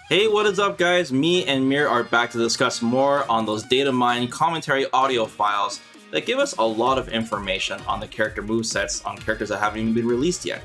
Hey, what is up guys? Me and Mir are back to discuss more on those data mine commentary audio files that give us a lot of information on the character movesets on characters that haven't even been released yet.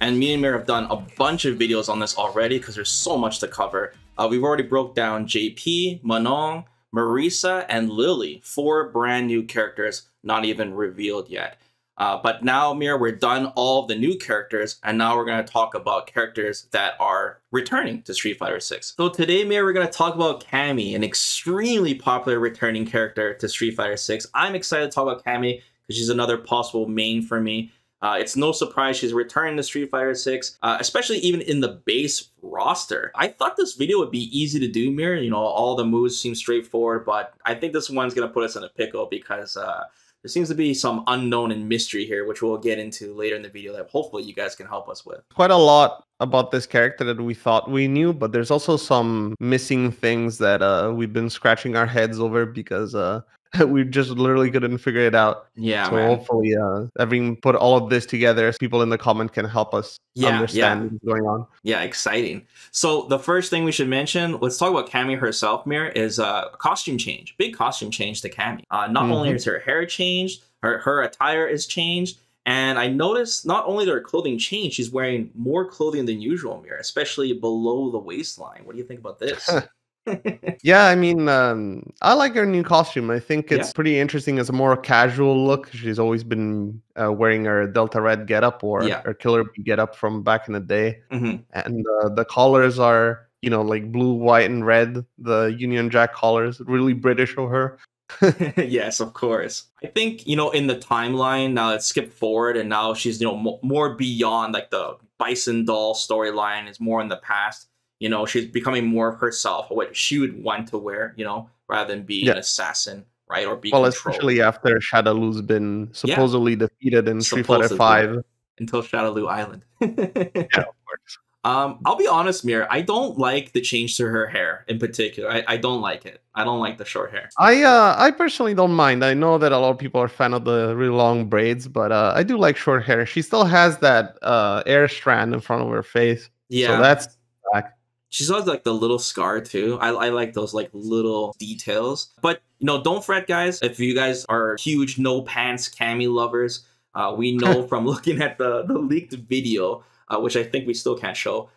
And me and Mir have done a bunch of videos on this already because there's so much to cover. We've already broke down JP, Manon, Marisa, and Lily, 4 brand new characters not even revealed yet. But now, Mir, we're done all of the new characters, and now we're going to talk about characters that are returning to Street Fighter 6. So today, Mir, we're going to talk about Cammy, an extremely popular returning character to Street Fighter 6. I'm excited to talk about Cammy because she's another possible main for me. It's no surprise she's returning to Street Fighter 6, especially even in the base roster. I thought this video would be easy to do, Mir. You know, all the moves seem straightforward, but I think this one's going to put us in a pickle because there seems to be some unknown and mystery here, which we'll get into later in the video that hopefully you guys can help us with. Quite a lot about this character that we thought we knew, but there's also some missing things that we've been scratching our heads over because we just literally couldn't figure it out. Yeah, so man. Hopefully having put all of this together, people in the comment can help us understand what's going on. Yeah, exciting. So the first thing we should mention, let's talk about Cammy herself, Mir, is a costume change. Big costume change to Cammy. Not only is her hair changed, her attire is changed, and I noticed not only did her clothing change, she's wearing more clothing than usual, Mir, especially below the waistline. What do you think about this? Yeah, I mean, I like her new costume. I think it's pretty interesting as a more casual look. She's always been wearing her Delta Red getup or her Killer Bee getup from back in the day. And the collars are, you know, like blue, white, and red. The Union Jack collars, really British of her. Yes, of course. I think, you know, in the timeline, now it's skipped forward and now she's, you know, more beyond like the Bison Doll storyline is more in the past. You know, she's becoming more of herself, what she would want to wear, you know, rather than be an assassin, right? Or be controlled. Especially after Shadowlu's been supposedly defeated in Street Fighter 5. Until Shadowlu Island. Yeah, of course. I'll be honest, Mir, I don't like the change to her hair in particular. I don't like it. I don't like the short hair. I personally don't mind. I know that a lot of people are fan of the really long braids, but I do like short hair. She still has that air strand in front of her face. Yeah. So that's back. She's always like the little scar too. I like those like little details. But you know, don't fret, guys. If you guys are huge no pants Cammy lovers, we know from looking at the leaked video, which I think we still can't show.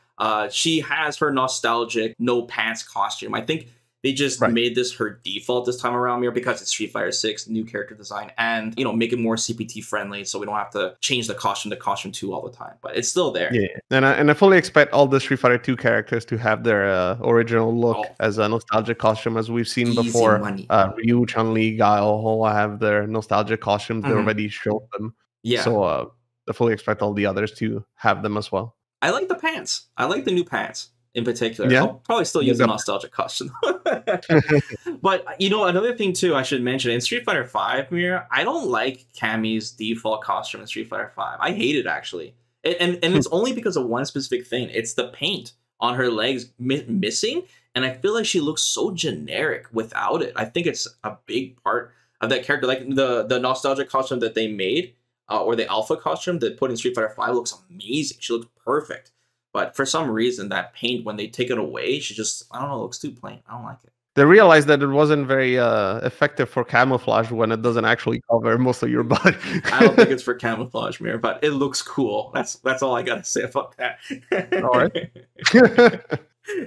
She has her nostalgic no pants costume. I think they just made this her default this time around, Mir, because it's Street Fighter 6, new character design, and, you know, make it more CPT friendly so we don't have to change the costume to costume 2 all the time. But it's still there. Yeah, and I fully expect all the Street Fighter 2 characters to have their original look as a nostalgic costume, as we've seen before. Ryu, Chun-Li, Guile all have their nostalgic costumes. They already showed them. Yeah. So I fully expect all the others to have them as well. I like the pants. I like the new pants. In particular, I'll probably still use a nostalgic costume. But, you know, another thing, too, I should mention, in Street Fighter 5, Mir, I don't like Cammy's default costume in Street Fighter 5. I hate it, actually. And it's only because of one specific thing. It's the paint on her legs missing, and I feel like she looks so generic without it. I think it's a big part of that character. Like, the nostalgic costume that they made, or the Alpha costume that put in Street Fighter 5 looks amazing. She looks perfect. But for some reason, that paint, when they take it away, she just, I don't know, looks too plain. I don't like it. They realized that it wasn't very effective for camouflage when it doesn't actually cover most of your body. I don't think it's for camouflage, Mir, but it looks cool. That's all I got to say about that. All right.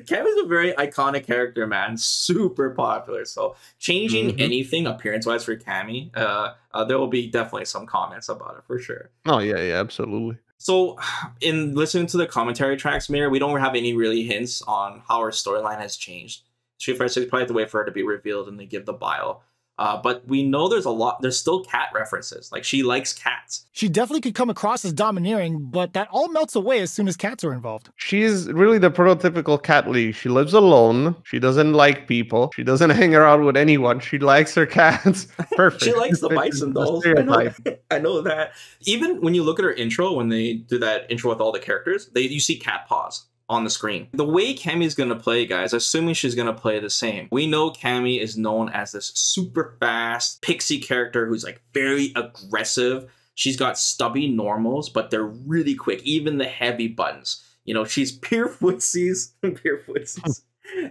Cammy's a very iconic character, man. Super popular. So changing anything appearance-wise for Cammy, there will be definitely some comments about it for sure. Oh, yeah, absolutely. So, in listening to the commentary tracks, Mir, we don't have any really hints on how her storyline has changed. Street Fighter 6 probably have to wait for her to be revealed and they give the bio. But we know there's still cat references. Like, she likes cats. She definitely could come across as domineering, but that all melts away as soon as cats are involved. She's really the prototypical cat lady. She lives alone. She doesn't like people. She doesn't hang around with anyone. She likes her cats. Perfect. She likes the Bison dolls. I know that. Even when you look at her intro, when they do that intro with all the characters, you see cat paws on the screen. The way Cammy's gonna play, guys, assuming she's gonna play the same, we know Cammy is known as this super fast pixie character who's like very aggressive. She's got stubby normals, but they're really quick, even the heavy buttons. You know, she's pure footsies. Pure footsies.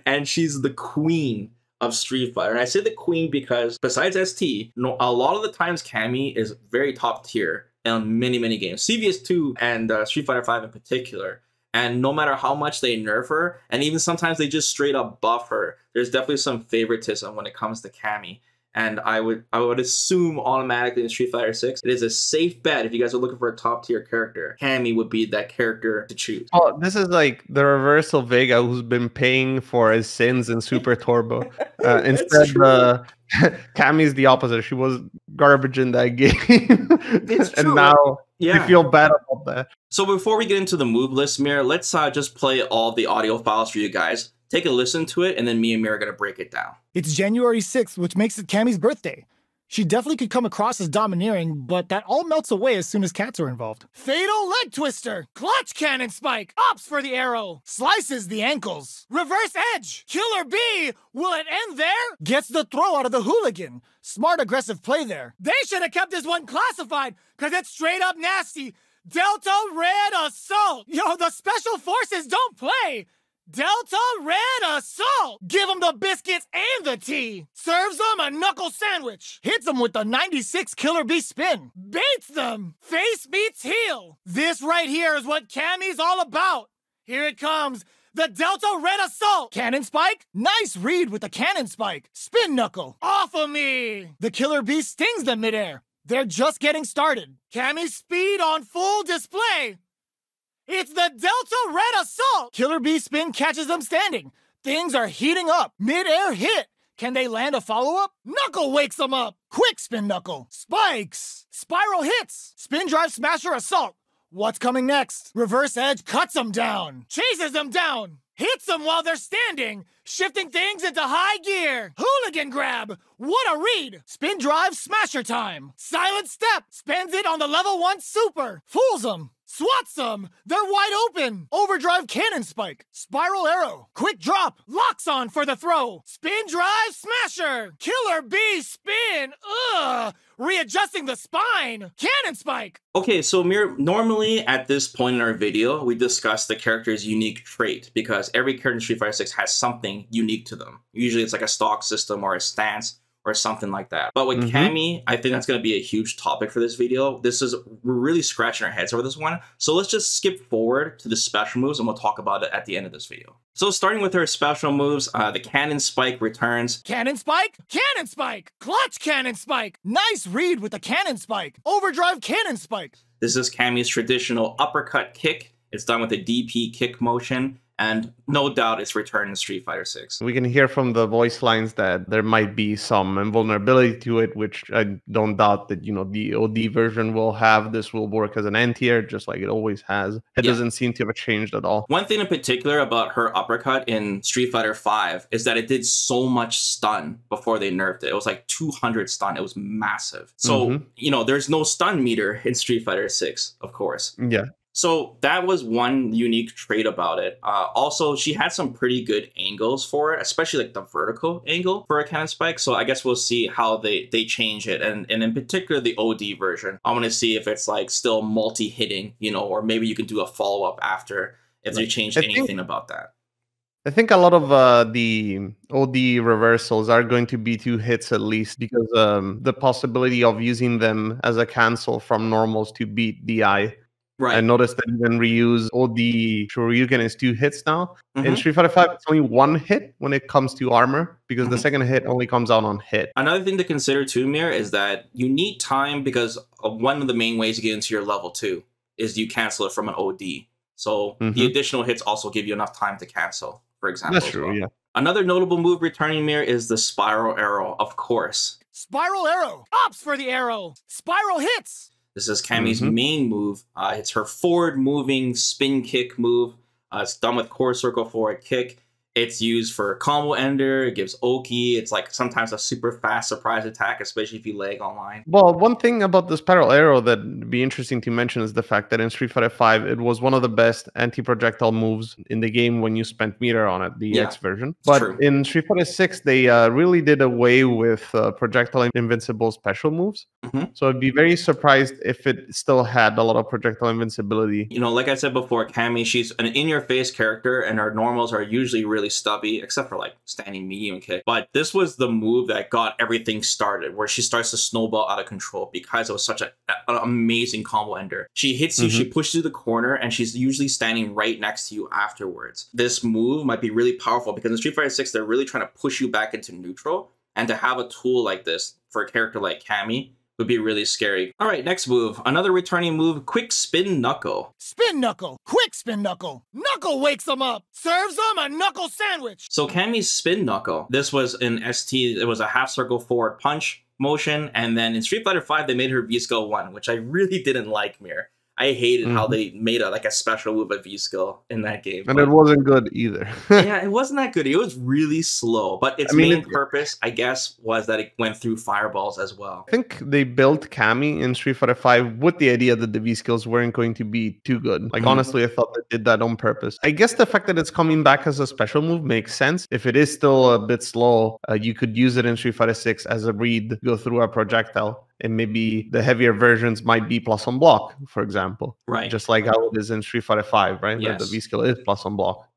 And she's the queen of Street Fighter. And I say the queen because besides ST, a lot of the times Cammy is very top tier in many, many games. CVS2 and Street Fighter 5 in particular. And no matter how much they nerf her, and even sometimes they just straight up buff her, there's definitely some favoritism when it comes to Cammy. And I would assume automatically in Street Fighter 6, it is a safe bet if you guys are looking for a top tier character. Cammy would be that character to choose. Oh, this is like the reverse of Vega, who's been paying for his sins in Super Turbo. Instead, Cammy's the opposite. She was garbage in that game. It's true. And now you feel bad about that. So before we get into the move list, Mir, let's just play all the audio files for you guys. Take a listen to it, and then me and Mir are going to break it down. It's January 6th, which makes it Cammy's birthday. She definitely could come across as domineering, but that all melts away as soon as cats are involved. Fatal leg twister, clutch cannon spike, ops for the arrow, slices the ankles, reverse edge, killer B, will it end there? Gets the throw out of the hooligan. Smart aggressive play there. They should have kept this one classified, cause it's straight up nasty. Delta Red Assault. Yo, the special forces don't play. Delta Red Assault! Give him the biscuits and the tea! Serves them a knuckle sandwich! Hits them with the 96 Killer Bee spin! Baits them! Face beats heel! This right here is what Cammy's all about! Here it comes! The Delta Red Assault! Cannon spike? Nice read with the cannon spike! Spin knuckle! Off of me! The Killer Bee stings them midair! They're just getting started! Cammy's speed on full display! It's the Delta Red Assault! Killer Bee spin catches them standing. Things are heating up. Mid-air hit. Can they land a follow-up? Knuckle wakes them up. Quick spin knuckle. Spikes. Spiral hits. Spin drive smasher assault. What's coming next? Reverse edge cuts them down. Chases them down. Hits them while they're standing. Shifting things into high gear. Hooligan grab. What a read. Spin drive smasher time. Silent step. Spends it on the level 1 super. Fools them. Swats them! They're wide open! Overdrive cannon spike! Spiral arrow! Quick drop! Locks on for the throw! Spin drive smasher! Killer Bee spin! Ugh! Readjusting the spine! Cannon spike! Okay, so Mir, normally at this point in our video, we discuss the character's unique trait because every character in Street Fighter 6 has something unique to them. Usually it's like a stock system or a stance or something like that. But with Cammy, I think that's going to be a huge topic for this video. We're really scratching our heads over this one. So let's just skip forward to the special moves and we'll talk about it at the end of this video. So starting with her special moves, the cannon spike returns. Cannon spike? Cannon spike! Clutch cannon spike! Nice read with the cannon spike! Overdrive cannon spike! This is Cammy's traditional uppercut kick. It's done with a DP kick motion. And no doubt it's returned in Street Fighter 6. We can hear from the voice lines that there might be some invulnerability to it, which I don't doubt that, the OD version will have. This will work as an anti-air, just like it always has. It doesn't seem to have changed at all. One thing in particular about her uppercut in Street Fighter 5 is that it did so much stun before they nerfed it. It was like 200 stun. It was massive. So, there's no stun meter in Street Fighter 6, of course. Yeah. So that was one unique trait about it. Also, she had some pretty good angles for it, especially like the vertical angle for a cannon spike. So I guess we'll see how they change it. And in particular, the OD version, I want to see if it's like still multi-hitting, or maybe you can do a follow-up after if they change anything about that. I think a lot of the OD reversals are going to be 2 hits at least because the possibility of using them as a cancel from normals to beat DI. Right. I noticed that even reuse OD Shoryuken is 2 hits now. In Street Fighter 5, it's only 1 hit when it comes to armor, because the second hit only comes out on hit. Another thing to consider too, Mir, is that you need time because one of the main ways to get into your level 2 is you cancel it from an OD. So the additional hits also give you enough time to cancel, for example. That's true, yeah. Another notable move returning, Mir, is the spiral arrow, of course. Spiral arrow! Ops for the arrow! Spiral hits! This is Cammy's main move. It's her forward-moving spin kick move. It's done with core circle forward kick. It's used for combo ender. It gives Oki. It's like sometimes a super fast surprise attack, especially if you lag online. Well, one thing about the spiral arrow that would be interesting to mention is the fact that in Street Fighter 5, it was one of the best anti-projectile moves in the game when you spent meter on it, the X version. But in Street Fighter 6, they really did away with projectile invincible special moves. So I'd be very surprised if it still had a lot of projectile invincibility. Like I said before, Cammy, she's an in-your-face character, and her normals are usually really really stubby, except for like standing medium kick. But this was the move that got everything started, where she starts to snowball out of control because it was such an amazing combo ender. She hits you, she pushes you to the corner, and she's usually standing right next to you afterwards. This move might be really powerful because in Street Fighter 6, they're really trying to push you back into neutral, and to have a tool like this for a character like Cammy would be really scary. All right, next move. Another returning move, quick spin knuckle. Spin knuckle, quick spin knuckle. Knuckle wakes him up, serves him a knuckle sandwich. So Cammy's spin knuckle, this was in ST, it was a half circle forward punch motion, and then in Street Fighter 5, they made her V-Skill 1, which I really didn't like, Mir. I hated how they made a special move of V-Skill in that game. And it wasn't good either. Yeah, it wasn't that good. It was really slow. But its main purpose, I guess, was that it went through fireballs as well. I think they built Cammy in Street Fighter 5 with the idea that the V-Skills weren't going to be too good. Like, honestly, I thought they did that on purpose. I guess the fact that it's coming back as a special move makes sense. If it is still a bit slow, you could use it in Street Fighter 6 as a read, go through a projectile. And maybe the heavier versions might be plus on block, for example. Right. Just like how it is in Street Fighter 5, right? Yes. Where the V-Skill is plus on block.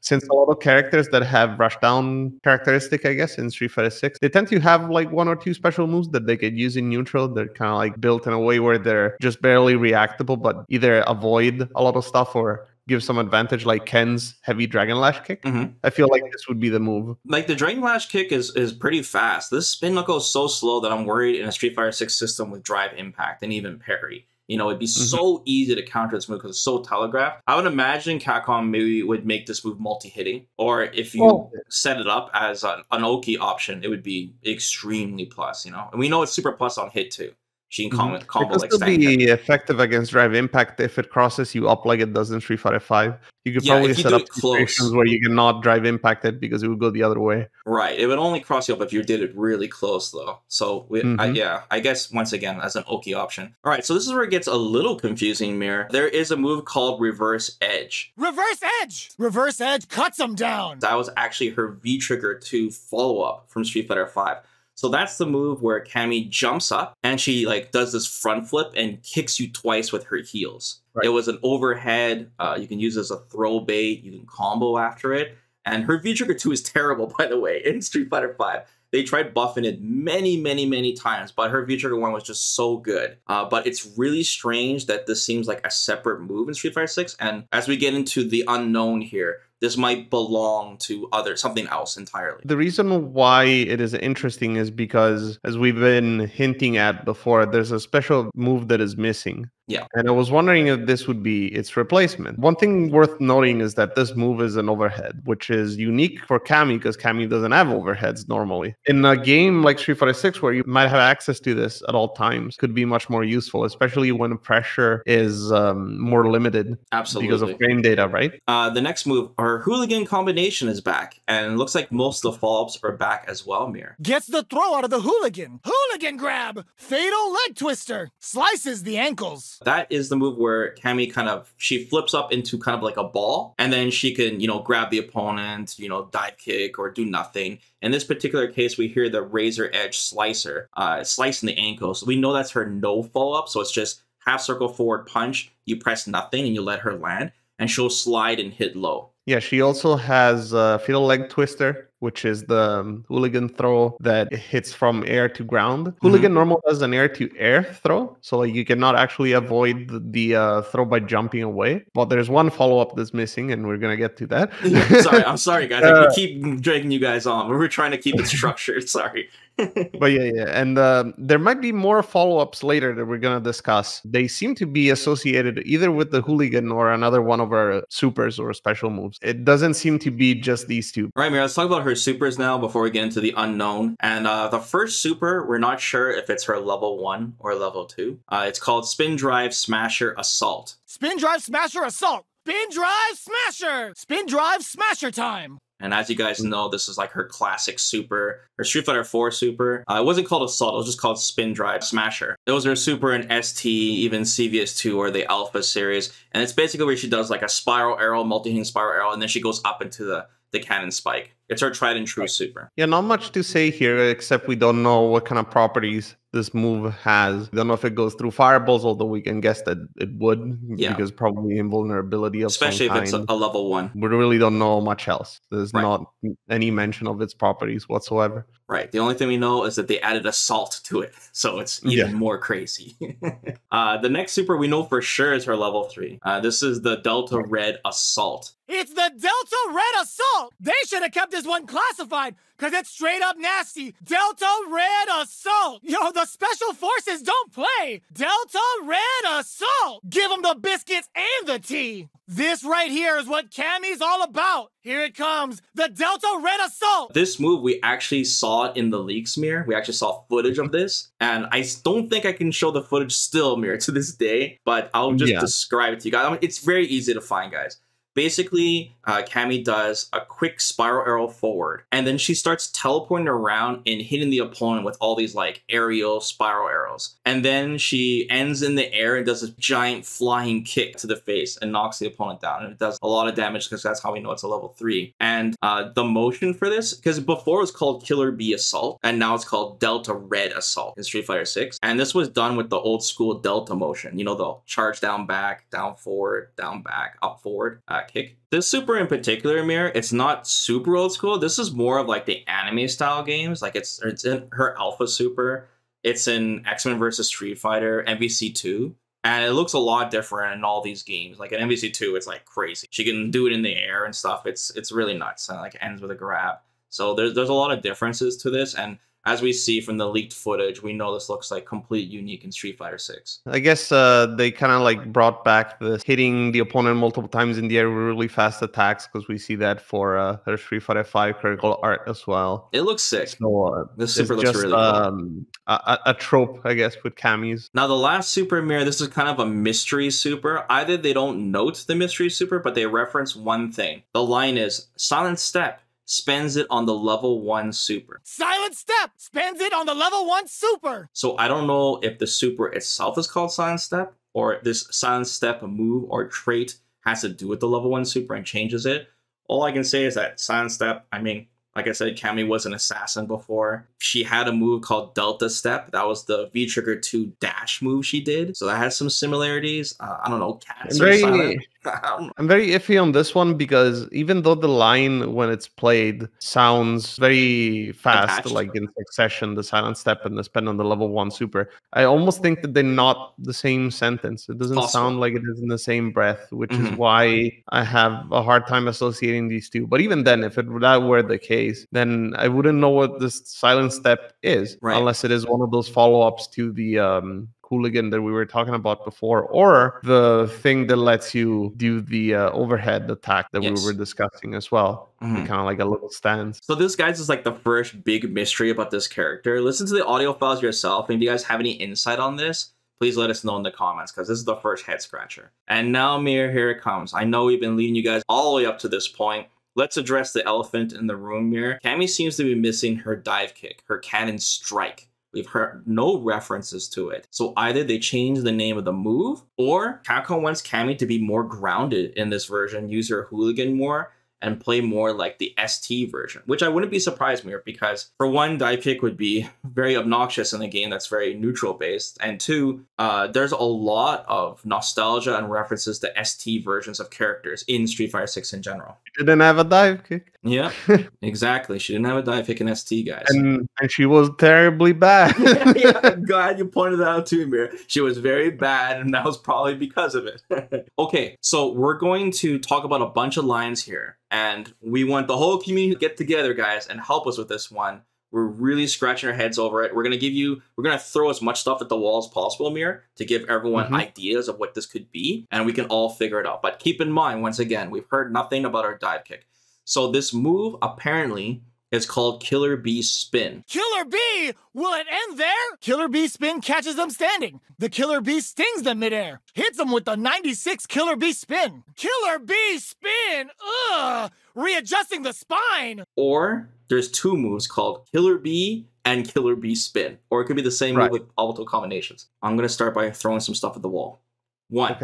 Since a lot of characters that have rushdown characteristic, I guess, in Street Fighter 6, they tend to have like 1 or 2 special moves that they could use in neutral. They're kind of like built in a way where they're just barely reactable, but either avoid a lot of stuff or give some advantage, like Ken's heavy Dragon Lash kick. I feel like this would be the move. Like, the Dragon Lash kick is pretty fast. This spin knuckle is so slow that I'm worried in a Street Fighter 6 system with drive impact and even parry. You know, it'd be so easy to counter this move because it's so telegraphed. I would imagine Capcom maybe would make this move multi-hitting. Or if you set it up as an Oki option, it would be extremely plus, you know? And we know it's super plus on hit too. She can combo like still be effective against drive impact if it crosses you up like it does in Street Fighter 5. You could probably set up situations where you cannot drive impact it because it would go the other way. Right. It would only cross you up if you did it really close, though. So, I guess, once again, as an Oki option. All right, so this is where it gets a little confusing, Mir. There is a move called Reverse Edge. Reverse Edge! Reverse Edge cuts him down! That was actually her V-Trigger 2 follow-up from Street Fighter 5. So that's the move where Cammy jumps up and she like does this front flip and kicks you twice with her heels. Right. It was an overhead. You can use it as a throw bait. You can combo after it. And her V-Trigger 2 is terrible, by the way, in Street Fighter 5. They tried buffing it many times, but her V-Trigger 1 was just so good. But it's really strange that this seems like a separate move in Street Fighter 6. And as we get into the unknown here, this might belong to something else entirely. The reason why it is interesting is because, as we've been hinting at before, there's a special move that is missing. Yeah. And I was wondering if this would be its replacement. One thing worth noting is that this move is an overhead, which is unique for Cammy because Cammy doesn't have overheads normally. In a game like Street Fighter 6, where you might have access to this at all times, could be much more useful, especially when pressure is more limited. Absolutely. Because of frame data, right? The next move, our hooligan combination is back, and it looks like most of the follow-ups are back as well, Mir. Gets the throw out of the hooligan. Hooligan grab. Fatal leg twister. Slices the ankles. That is the move where Cammy she flips up into kind of like a ball, and then she can, grab the opponent, dive kick or do nothing. In this particular case, we hear the razor edge slicer, slicing the ankle. So we know that's her no follow-up. So it's just half circle forward punch. You press nothing and you let her land, and she'll slide and hit low. Yeah, she also has Fatal Leg Twister, which is the hooligan throw that hits from air to ground. Hooligan normal does an air-to-air throw, so like you cannot actually avoid the throw by jumping away. But there's one follow-up that's missing, and we're going to get to that. I'm sorry, guys. We keep dragging you guys on. We're trying to keep it structured. Sorry. But yeah. And there might be more follow-ups later that we're going to discuss. They seem to be associated either with the hooligan or another one of our supers or special moves. It doesn't seem to be just these two. All right, Mira, let's talk about her supers now before we get into the unknown. And the first super, we're not sure if it's her level 1 or level 2. It's called Spin Drive Smasher Assault. Spin Drive Smasher Assault! Spin Drive Smasher! Spin Drive Smasher time! And as you guys know, this is like her classic super, her Street Fighter 4 super. It wasn't called Assault, it was just called Spin Drive Smasher. It was her super in ST, even CVS2 or the Alpha series. And it's basically where she does like a spiral arrow, multi-hitting spiral arrow, and then she goes up into the cannon spike. It's her tried and true super. Yeah, not much to say here, except we don't know what kind of properties this move has. We don't know if it goes through fireballs, although we can guess that it would, because probably invulnerability of especially some if it's a level 1. We really don't know much else. There's not any mention of its properties whatsoever. Right. The only thing we know is that they added assault to it, so it's even more crazy. The next super we know for sure is her level 3. This is the Delta Red Assault. It's the Delta Red Assault! They should have kept this one classified, because it's straight up nasty. Delta Red Assault! Yo, the Special Forces don't play! Delta Red Assault! Give them the biscuits and the tea! This right here is what Cammy's all about. Here it comes, the Delta Red Assault! This move, we actually saw it in the leaks, Mir. We actually saw footage of this, and I don't think I can show the footage still, Mir, to this day, but I'll just describe it to you guys. I mean, it's very easy to find, guys. Basically, Cammy does a quick spiral arrow forward, and then she starts teleporting around and hitting the opponent with all these like aerial spiral arrows. And then she ends in the air and does a giant flying kick to the face and knocks the opponent down. And it does a lot of damage because that's how we know it's a level 3. And the motion for this, because before it was called Killer Bee Assault, and now it's called Delta Red Assault in Street Fighter 6. And this was done with the old school Delta motion. You know, the charge down, back, down, forward, down, back, up, forward. Kick. This super in particular, Mir, it's not super old school. This is more of like the anime style games. Like it's in her Alpha Super. It's in X-Men vs. Street Fighter, MVC2. And it looks a lot different in all these games. Like in MVC2, it's like crazy. She can do it in the air and stuff. It's really nuts. And like ends with a grab. So there's a lot of differences to this. And as we see from the leaked footage, we know this looks like complete unique in Street Fighter 6. I guess they kind of like brought back this hitting the opponent multiple times in the air with really fast attacks, because we see that for her Street Fighter 5 critical art as well. It looks sick. So this super looks really cool. A trope, I guess, with Cammy's. Now the last super, Mir, this is kind of a mystery super. Either they don't note the mystery super, but they reference one thing. The line is, Silent Step spends it on the level 1 super. Silent Step spends it on the level 1 super. So I don't know if the super itself is called Silent Step, or if this Silent Step move or trait has to do with the level 1 super and changes it. All I can say is that Silent Step, I mean, like I said, Cammy was an assassin before. She had a move called Delta Step. That was the V-Trigger 2 dash move she did. So that has some similarities. I don't know, cats or silent. I'm very iffy on this one, because even though the line when it's played sounds very fast, like in succession, the Silent Step and the spend on the level 1 super, I almost think that they're not the same sentence. It doesn't sound like it is in the same breath, which is why I have a hard time associating these two. But even then, if that were the case, then I wouldn't know what this Silent Step is, unless it is one of those follow-ups to the hooligan that we were talking about before, or the thing that lets you do the overhead attack that we were discussing as well. Kind of like a little stance. So this, guys, is like the first big mystery about this character. Listen to the audio files yourself, and if you guys have any insight on this, please let us know in the comments, because this is the first head scratcher. And now, Mir, here it comes. I know we've been leading you guys all the way up to this point. Let's address the elephant in the room, Mir. Cammy seems to be missing her dive kick, her cannon strike. We've heard no references to it. So either they changed the name of the move, or Capcom wants Cammy to be more grounded in this version, use her hooligan more, and play more like the ST version, which I wouldn't be surprised, Mir, because for one, dive kick would be very obnoxious in a game that's very neutral based, and two, there's a lot of nostalgia and references to ST versions of characters in Street Fighter 6 in general. She didn't have a dive kick. Yeah, exactly. She didn't have a dive kick in ST, guys. And she was terribly bad. Yeah, glad you pointed that out too, Mir. She was very bad, and that was probably because of it. Okay, so we're going to talk about a bunch of lines here, and we want the whole community to get together, guys, and help us with this one. We're really scratching our heads over it. We're gonna throw as much stuff at the wall as possible, Mir, to give everyone ideas of what this could be, and we can all figure it out. But keep in mind, once again, we've heard nothing about our dive kick. So this move apparently is called Killer Bee Spin. Killer Bee? Will it end there? Killer Bee Spin catches them standing. The Killer Bee stings them midair. Hits them with the 96 Killer Bee Spin. Killer Bee Spin! Ugh! Readjusting the spine! Or there's two moves called Killer Bee and Killer Bee Spin. Or it could be the same move with multiple combinations. I'm going to start by throwing some stuff at the wall. One,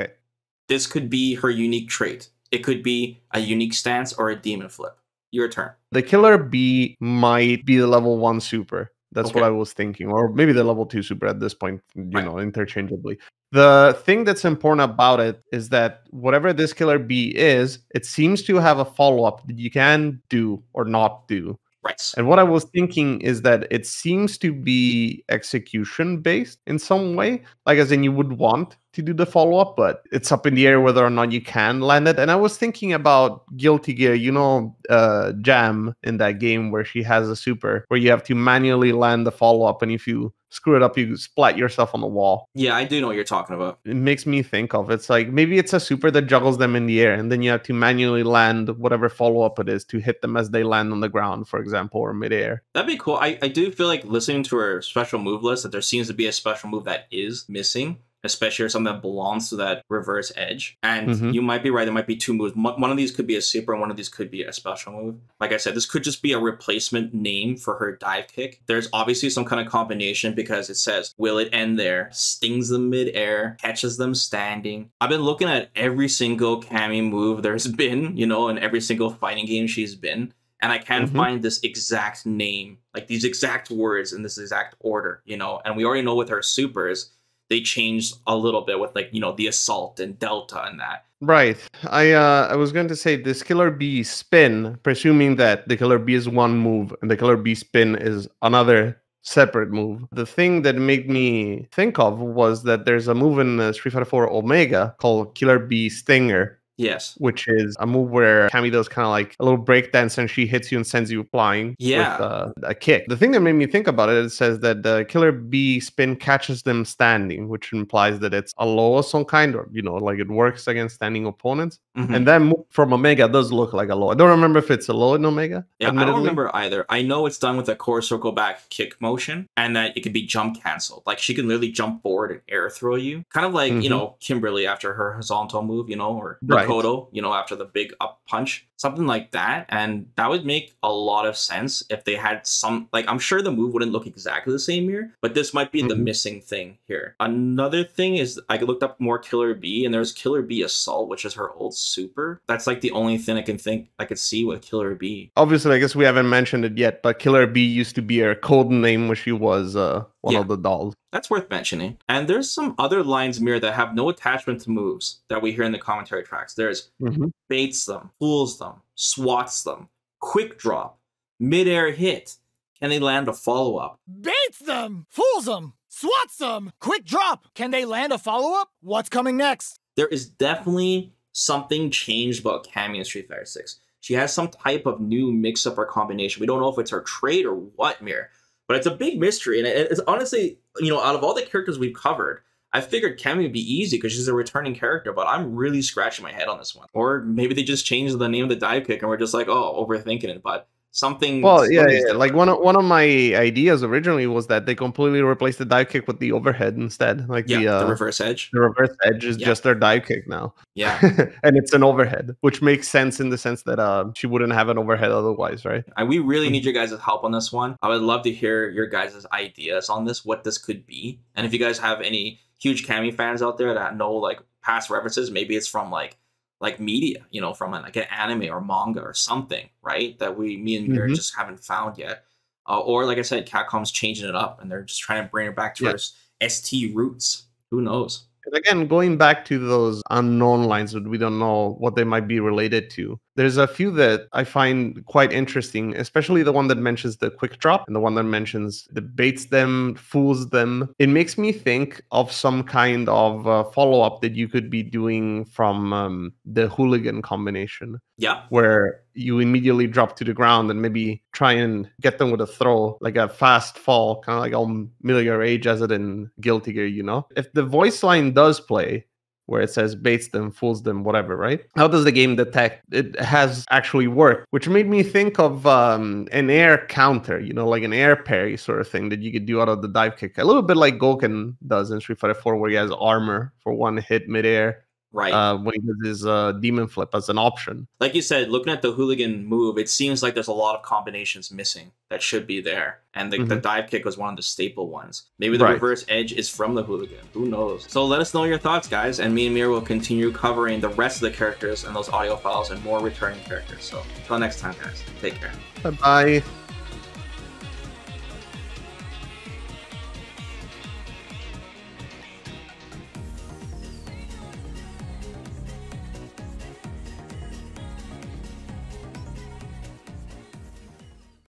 this could be her unique trait. It could be a unique stance or a demon flip. your turn. The Killer Bee might be the level 1 super. That's what I was thinking. Or maybe the level 2 super at this point, you know, interchangeably. The thing that's important about it is that whatever this Killer Bee is, it seems to have a follow-up that you can do or not do. Right. And what I was thinking is that it seems to be execution based in some way, like as in you would want to do the follow-up, but it's up in the air whether or not you can land it. And I was thinking about Guilty Gear, you know, Jam in that game where she has a super where you have to manually land the follow-up, and if you screw it up, you splat yourself on the wall. Yeah, I do know what you're talking about. It makes me think of, it's like maybe it's a super that juggles them in the air, and then you have to manually land whatever follow-up it is to hit them as they land on the ground, for example, or midair. That'd be cool. I do feel like listening to her special move list that there seems to be a special move that is missing, especially or something that belongs to that reverse edge. And you might be right, there might be two moves. One of these could be a super and one of these could be a special move. Like I said, this could just be a replacement name for her dive kick. There's obviously some kind of combination because it says, will it end there? Stings them midair, catches them standing. I've been looking at every single Cammy move there's been, you know, in every single fighting game she's been. And I can't find this exact name, like these exact words in this exact order, you know. And we already know with her supers, they changed a little bit with, like, you know, the assault and delta and that. Right. I was going to say this Killer Bee spin, presuming that the Killer Bee is one move and the Killer Bee spin is another separate move. The thing that made me think of was that there's a move in Street Fighter 4 Omega called Killer Bee Stinger. Yes. Which is a move where Cammy does kind of like a little breakdance and she hits you and sends you flying with a kick. The thing that made me think about it, it says that the Killer Bee spin catches them standing, which implies that it's a low of some kind, or, you know, like it works against standing opponents. And that move from Omega does look like a low. I don't remember if it's a low in Omega. Yeah, admittedly. I don't remember either. I know it's done with a core circle back kick motion and that it can be jump canceled. Like she can literally jump forward and air throw you. Kind of like, you know, Kimberly after her horizontal move, you know, or Makoto, you know, after the big up punch, something like that. And that would make a lot of sense if they had some, like, I'm sure the move wouldn't look exactly the same here, but this might be the missing thing here. Another thing is I looked up more Killer Bee and there's Killer Bee Assault, which is her old super. That's like the only thing I could see with Killer Bee. Obviously, I guess we haven't mentioned it yet, but Killer Bee used to be her code name when she was one of the dolls. That's worth mentioning. And there's some other lines, Mir, that have no attachment to moves that we hear in the commentary tracks. There's baits them, fools them, swats them, quick drop, midair hit. Can they land a follow-up? Baits them, fools them, swats them, quick drop. Can they land a follow-up? What's coming next? There is definitely something changed about Cammy in Street Fighter 6. She has some type of new mix-up or combination. We don't know if it's her trait or what, Mir. But it's a big mystery, and it's honestly, you know, out of all the characters we've covered, I figured Cammy would be easy because she's a returning character, but I'm really scratching my head on this one. Or maybe they just changed the name of the dive kick and we're just like, oh, overthinking it, but something... Well, yeah. Like one of my ideas originally was that they completely replaced the dive kick with the overhead instead. Like the reverse edge. The reverse edge is just their dive kick now. Yeah. And it's an overhead, which makes sense in the sense that she wouldn't have an overhead otherwise, right? And we really need your guys' help on this one. I would love to hear your guys' ideas on this, what this could be. And if you guys have any huge Cammy fans out there that know like past references, maybe it's from like media, you know, from like an anime or manga or something, right? That me and Mir just haven't found yet. Or like I said, Capcom's changing it up and they're just trying to bring it back to our ST roots. Who knows? And again, going back to those unknown lines that we don't know what they might be related to, there's a few that I find quite interesting, especially the one that mentions the quick drop and the one that mentions the baits them, fools them. It makes me think of some kind of follow-up that you could be doing from the hooligan combination. Yeah. Where you immediately drop to the ground and maybe try and get them with a throw, like a fast fall, kind of like All Million Age as it in Guilty Gear, you know? If the voice line does play, where it says baits them, fools them, whatever, right? How does the game detect it has actually worked? Which made me think of an air counter, you know, like an air parry sort of thing that you could do out of the dive kick. A little bit like Gouken does in Street Fighter 4, where he has armor for one hit midair. when he does his demon flip as an option. Like you said, looking at the hooligan move, it seems like there's a lot of combinations missing that should be there. And the dive kick was one of the staple ones. Maybe the reverse edge is from the hooligan. Who knows? So let us know your thoughts, guys. And me and Mir will continue covering the rest of the characters and those audio files and more returning characters. So until next time, guys. Take care. Bye-bye.